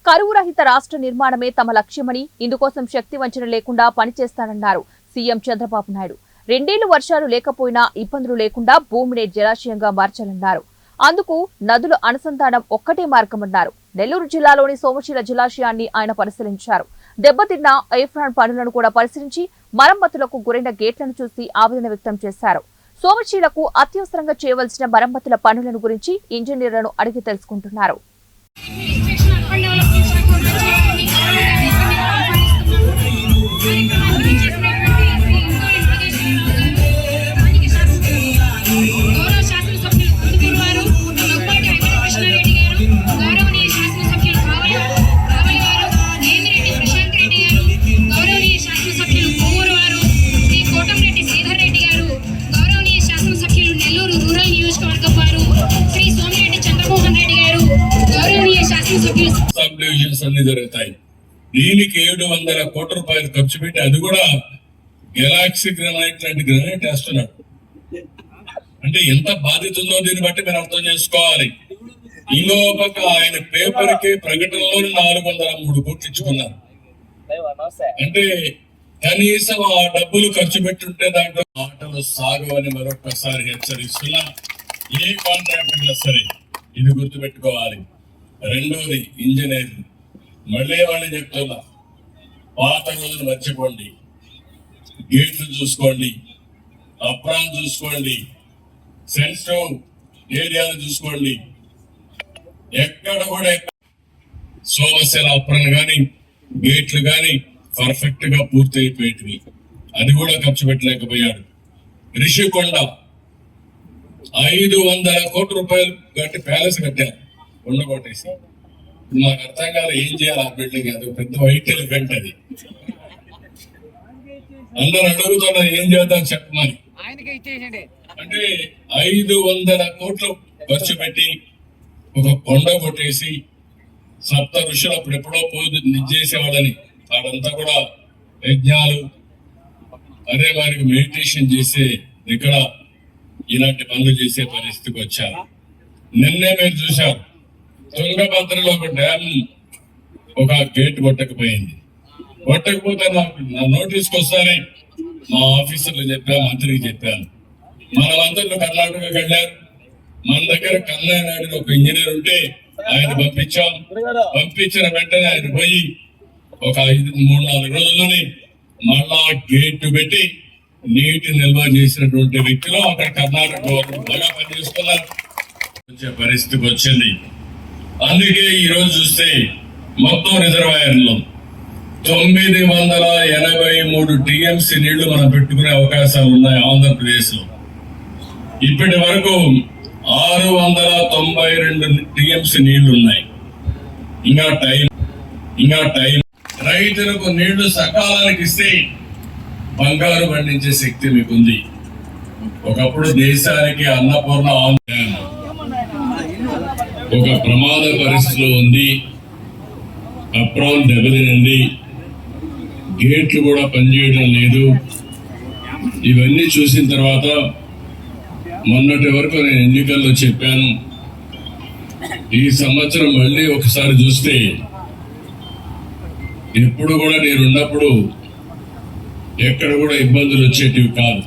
కరువు రహిత రాష్ట్ర నిర్మాణమే తమ లక్ష్యమని, ఇందుకోసం శక్తి వంచన లేకుండా పనిచేస్తానన్నారు సీఎం చంద్రబాబు నాయుడు. 2 ఏళ్లు వర్షాలు లేకపోయినా ఇబ్బందులు లేకుండా భూమిని జలాశయంగా మార్చాలన్నారు. అందుకు నదుల అనుసంధానం ఒక్కటే మార్గమన్నారు. నెల్లూరు జిల్లాలోని సోమశీల జలాశయాన్ని ఆయన పరిశీలించారు. దెబ్బతిన్న ఎయిర్ఫ్రాన్ పనులను కూడా పరిశీలించి మరమ్మతులకు గురైన గేట్లను చూసి ఆవేదన వ్యక్తం చేశారు. సోమశీలకు అత్యవసరంగా చేయవలసిన మరమ్మతుల పనులను గురించి ఇంజనీర్లను అడిగి తెలుసుకుంటున్నారు. అన్ని జరుగుతాయి. దీనికి 700 కోట్ల రూపాయలు ఖర్చు పెట్టి అది కూడా గెలాక్సీ గ్రానైట్ లాంటి గ్రానైట్ వేస్తున్నాడు. అంటే ఎంత బాధ్యత ఉందో దీన్ని బట్టి మీరు అర్థం చేసుకోవాలి. ఈ లోపల ఆయన పేపర్ కి ప్రకటనలో 403 కోట్లు ఇచ్చుకున్నారు. అంటే కనీసం ఆ డబ్బులు ఖర్చు పెట్టుంటే దాంట్లో మాటలు సాగవని మరొకసారి హెచ్చరిస్తున్నా. ఏ కాంట్రాక్టర్ సరే ఇది గుర్తుపెట్టుకోవాలి. రెండోది ఇంజనీర్, మళ్ళీ చెప్తున్నా, పాత రోజులు మర్చిపోండి. గేట్లు చూసుకోండి, అప్రాన్ చూసుకోండి, సెన్సిటివ్ ఏరియాలు చూసుకోండి. ఎక్కడ కూడా సోమశీల అప్రాన్ కానీ గేట్లు కానీ పర్ఫెక్ట్ గా పూర్తి అయిపోయేటివి. అది కూడా ఖర్చు పెట్టలేకపోయాడు. రిషికొండ 500 కోట్ల రూపాయలు గట్టి ప్యాలెస్ కట్టారు. ఉండగొట్టేసి నాకు అర్థం కాదు ఏం చేయాలి ఆ బిల్డింగ్. అది పెద్ద వైట్ ఎలిఫెంట్. అది అందరూ అడుగుతున్నారు ఏం చేద్దాం చెప్పమని. అంటే 500 కోట్లు ఖర్చు పెట్టి ఒక కొండ కొట్టేసి సప్త ఋషులు అప్పుడు ఎప్పుడో చేసేవాళ్ళని వాడంతా కూడా యజ్ఞాలు అదే వారికి మెడిటేషన్ చేసే ఇక్కడ ఇలాంటి పనులు చేసే పరిస్థితికి వచ్చారు. నిన్నే మీరు చూశారు తుంగభద్రలో ఒక డ్యామ్ ఒక గేట్ కొట్టకపోయింది. కొట్టకపోతే నా నోటీస్కి వస్తానే మా ఆఫీసర్లు చెప్పా, మంత్రికి చెప్పాను. మన మంత్రులు కర్ణాటకకి వెళ్ళారు. మన దగ్గర కన్నయ్య నాయుడు ఒక ఇంజనీర్ ఉంటే ఆయన పంపించాం. పంపించిన వెంటనే ఆయన పోయి ఒక 3-4 రోజుల్లోనే మళ్ళా గేట్ పెట్టి నీటి నిల్వ చేసినటువంటి వ్యక్తులు అక్కడ కర్ణాటక గవర్నమెంట్ బాగా పనిచేస్తున్నారు. వచ్చే పరిస్థితికి వచ్చింది. అందుకే ఈ రోజు చూస్తే మొత్తం రిజర్వాయర్లో 983 టీఎంసీ నీళ్లు మనం పెట్టుకునే అవకాశాలు ఉన్నాయి ఆంధ్రప్రదేశ్ లో. ఇప్పటి వరకు 692 టీఎంసీ నీళ్లు ఉన్నాయి. ఇంకా టైం రైతులకు నీళ్లు సకాలానికి ఇస్తే బంగారు పండించే శక్తి మీకుంది. ఒకప్పుడు దేశానికి అన్నపూర్ణ ఒక ప్రమాద పరిస్థితిలో ఉంది. అప్రాన్ దెబ్బతినింది, గేట్లు కూడా పనిచేయడం లేదు. ఇవన్నీ చూసిన తర్వాత మొన్నటి వరకు నేను ఎన్నికల్లో చెప్పాను, ఈ సంవత్సరం మళ్ళీ ఒకసారి చూస్తే ఎప్పుడు కూడా నేనున్నప్పుడు ఎక్కడ కూడా ఇబ్బందులు వచ్చేటివి కాదు.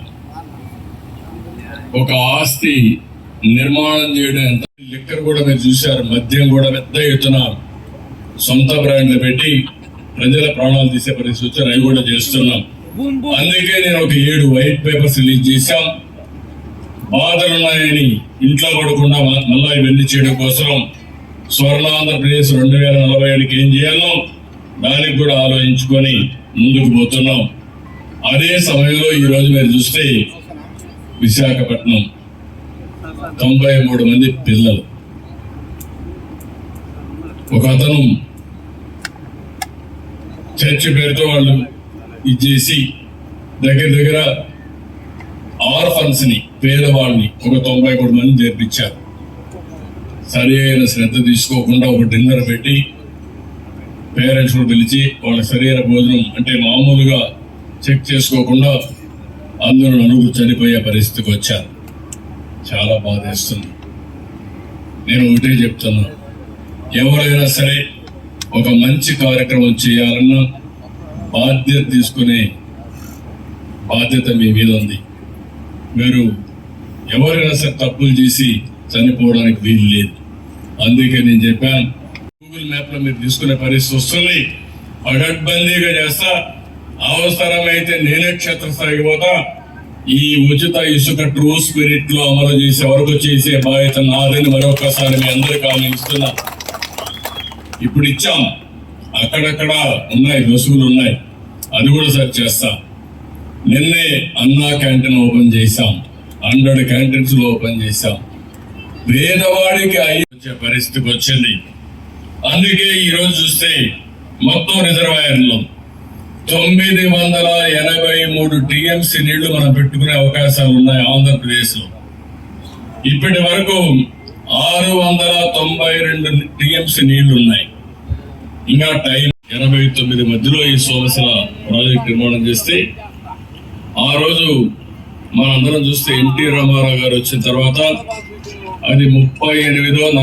ఒక ఆస్తి నిర్మాణం చేయడం ఎంత. లిక్కర్ కూడా మీరు చూశారు, మద్యం కూడా పెద్ద ఎత్తున సొంత బ్రాండ్లు పెట్టి ప్రజల ప్రాణాలు తీసే పరిస్థితి వచ్చారు. అవి కూడా చేస్తున్నాం. అందుకే నేను ఒక 7 వైట్ పేపర్స్ రిలీజ్ చేశాం. బాధలున్నాయని ఇంట్లో పడకుండా మళ్ళా ఇవన్నీ చేయడం కోసం స్వర్ణాంధ్రప్రదేశ్ 2047కి ఏం చేయాలో దానికి కూడా ఆలోచించుకొని ముందుకు పోతున్నాం. అదే సమయంలో ఈ రోజు మీరు చూస్తే విశాఖపట్నం 93 మంది పిల్లలు, ఒక అతను చర్చి పేరుతో వాళ్ళు ఇచ్చేసి దగ్గర ఆర్ఫన్స్ ని, పేదవాళ్ళని ఒక 93 మంది చేర్పించారు. సరి అయిన శ్రద్ధ తీసుకోకుండా ఒక డిన్నర్ పెట్టి పేరెంట్స్ ను పిలిచి వాళ్ళ సరైన భోజనం అంటే మామూలుగా చెక్ చేసుకోకుండా అందరూ నలుగురు చనిపోయే పరిస్థితికి వచ్చారు. చాలా బాధేస్తుంది. నేను ఒకటే చెప్తున్నా, ఎవరైనా సరే ఒక మంచి కార్యక్రమం చేయాలన్నా బాధ్యత తీసుకునే బాధ్యత మీ మీద ఉంది. మీరు ఎవరైనా సరే తప్పులు చేసి చనిపోవడానికి వీలు లేదు. అందుకే నేను చెప్పాను, గూగుల్ మ్యాప్ లో మీరు తీసుకునే పరిస్థితి వస్తుంది, పగడ్బందీగా చేస్తా, అవసరమైతే నేనే క్షేత్రస్థాయికి పోతా. ఈ ఉచిత ఇసుక ట్రూ స్పిరిట్ లో అమలు చేసే వరకు చేసే బాధ్యత నాదని మరొకసారి మీ అందరికీ ఆలోచిస్తున్నా. ఇప్పుడు ఇచ్చాం, అక్కడక్కడ ఉన్నాయి, వసూలు ఉన్నాయి, అది కూడా సరి చేస్తా. నిన్నే అన్నా క్యాంటీన్ ఓపెన్ చేశాం, 100 క్యాంటీన్స్ లో ఓపెన్ చేశాం. పేదవాడికి వచ్చే పరిస్థితికి వచ్చింది. అందుకే ఈ రోజు చూస్తే మొత్తం రిజర్వాయర్లో 983 టీఎంసీ నీళ్లు మనం పెట్టుకునే అవకాశాలు ఉన్నాయి ఆంధ్రప్రదేశ్ లో. ఇప్పటి వరకు 692 టీఎంసీ నీళ్లు ఉన్నాయి. ఇంకా టైం 89 మధ్యలో ఈ సోమశిల ప్రాజెక్ట్ నిర్మాణం చేస్తే, ఆ రోజు మనందరం చూస్తే ఎన్టీ రామారావు గారు వచ్చిన తర్వాత అది 38వ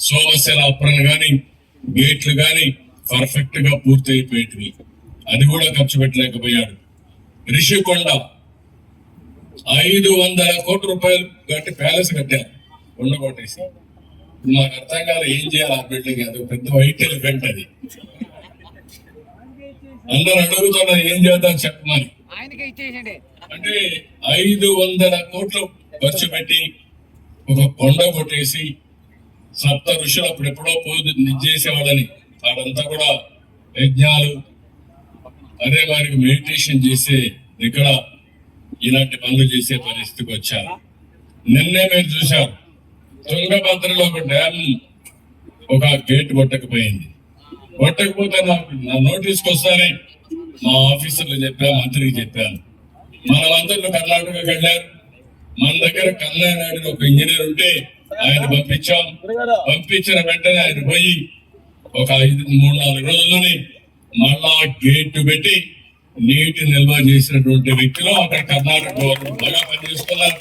సోమశిల అప్రన్ గాని గేట్లు గాని పర్ఫెక్ట్ గా పూర్తి అయిపోయేటివి. అది కూడా ఖర్చు పెట్టలేకపోయాడు. రిషికొండ 500 కోట్ల రూపాయలు కట్టి ప్యాలెస్ కట్టారు, కొండ కొట్టేసి. నాకు అర్థం కాదు ఏం చేయాలి ఆ బిల్డింగ్, అది పెద్ద వైట్ ఎలిఫెంట్. అది అందరూ అడుగుతున్నారు ఏం చేద్దాం చెప్పమని. అంటే 500 కోట్లు ఖర్చు పెట్టి ఒక కొండ కొట్టేసి, సప్త ఋషులు అప్పుడు ఎప్పుడో పూజ చేసేవాళ్ళని, వాడంతా కూడా యజ్ఞాలు, అదే వారికి మెడిటేషన్ చేసే ఇక్కడ ఇలాంటి పనులు చేసే పరిస్థితికి వచ్చారు. నిన్నే మీరు చూశారు, తుంగభద్రలో ఒక డ్యామ్ ఒక గేట్ కొట్టకపోయింది. కొట్టకపోతే నా నోటీస్కి వస్తానే మా ఆఫీసర్లు చెప్పాను, మంత్రికి చెప్పాను. మన మంత్రులు కర్ణాటకకి వెళ్ళారు. మన దగ్గర కన్నయ్య నాయుడు ఒక ఇంజనీర్ ఉంటే ఆయన పంపించాం. పంపించిన వెంటనే ఆయన పోయి ఒక 3-4 రోజుల్లోనే మళ్ళా గేట్ పెట్టి నీటి నిల్వ చేసినటువంటి వ్యక్తులు అక్కడ కర్ణాటక బాగా పనిచేస్తున్నారు.